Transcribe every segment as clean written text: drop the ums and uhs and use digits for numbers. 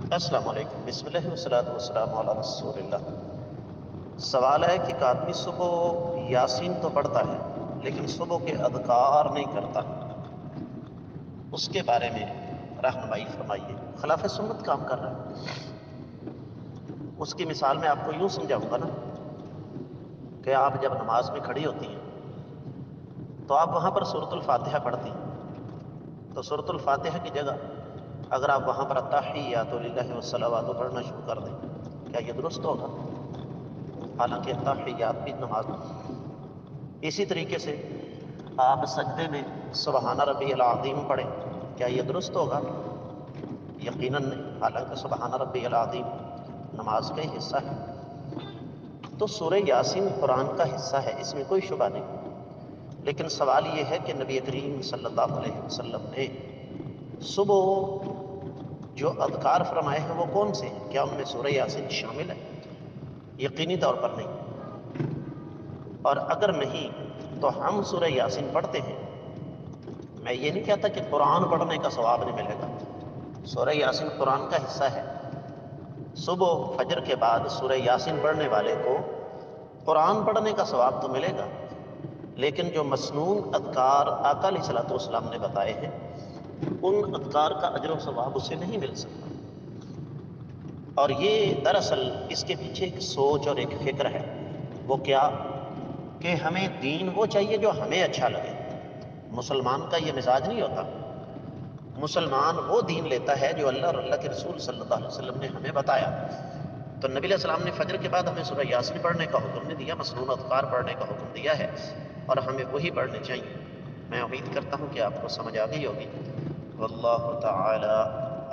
السلام علیکم، بسم اللہ والصلاۃ والسلام علی رسول اللہ۔ سوال ہے کہ ایک آدمی صبح یاسین تو پڑھتا ہے لیکن صبح کے اذکار نہیں کرتا، اس کے بارے میں رہنمائی فرمائیے۔ خلاف سنت کام کر رہا ہے۔ اس کی مثال میں آپ کو یوں سمجھاؤں گا نا کہ آپ جب نماز میں کھڑی ہوتی ہیں تو آپ وہاں پر سورۃ الفاتحہ پڑھتی ہیں، تو سورۃ الفاتحہ کی جگہ اگر آپ وہاں پر التحیات للہ والصلوات پڑھنا شروع کر دیں، کیا یہ درست ہوگا؟ حالانکہ التحیات بھی نماز۔ اسی طریقے سے آپ سجدے میں سبحان ربی العظیم پڑھیں، کیا یہ درست ہوگا؟ یقیناً نہیں، حالانکہ سبحان ربی العظیم نماز کا ہی حصہ ہے۔ تو سورہ یاسین قرآن کا حصہ ہے، اس میں کوئی شبہ نہیں، لیکن سوال یہ ہے کہ نبی کریم صلی اللہ علیہ وسلم نے صبح جو اذکار فرمائے ہیں وہ کون سے ہیں؟ کیا ان میں سورہ یاسین شامل ہے؟ یقینی طور پر نہیں، اور اگر نہیں تو ہم سورہ یاسین پڑھتے ہیں۔ میں یہ نہیں کہتا کہ قرآن پڑھنے کا ثواب نہیں ملے گا، سورہ یاسین قرآن کا حصہ ہے۔ صبح فجر کے بعد سورہ یاسین پڑھنے والے کو قرآن پڑھنے کا ثواب تو ملے گا، لیکن جو مسنون اذکار آقا علیہ الصلوۃ والسلام نے بتائے ہیں ان اذکار کا اجر و ثواب اسے نہیں مل سکتا۔ اور یہ دراصل اس کے پیچھے ایک سوچ اور ایک فکر ہے، وہ کیا کہ ہمیں دین وہ چاہیے جو ہمیں اچھا لگے۔ مسلمان کا یہ مزاج نہیں ہوتا، مسلمان وہ دین لیتا ہے جو اللہ اور اللہ کے رسول صلی اللہ علیہ وسلم نے ہمیں بتایا۔ تو نبی علیہ السلام نے فجر کے بعد ہمیں سورہ یاسین پڑھنے کا حکم نہیں دیا، مسنون اذکار پڑھنے کا حکم دیا ہے، اور ہمیں وہی پڑھنے چاہیے۔ میں امید کرتا ہوں کہ آپ کو سمجھ آ گئی ہوگی۔ واللہ تعالی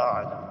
اعلم۔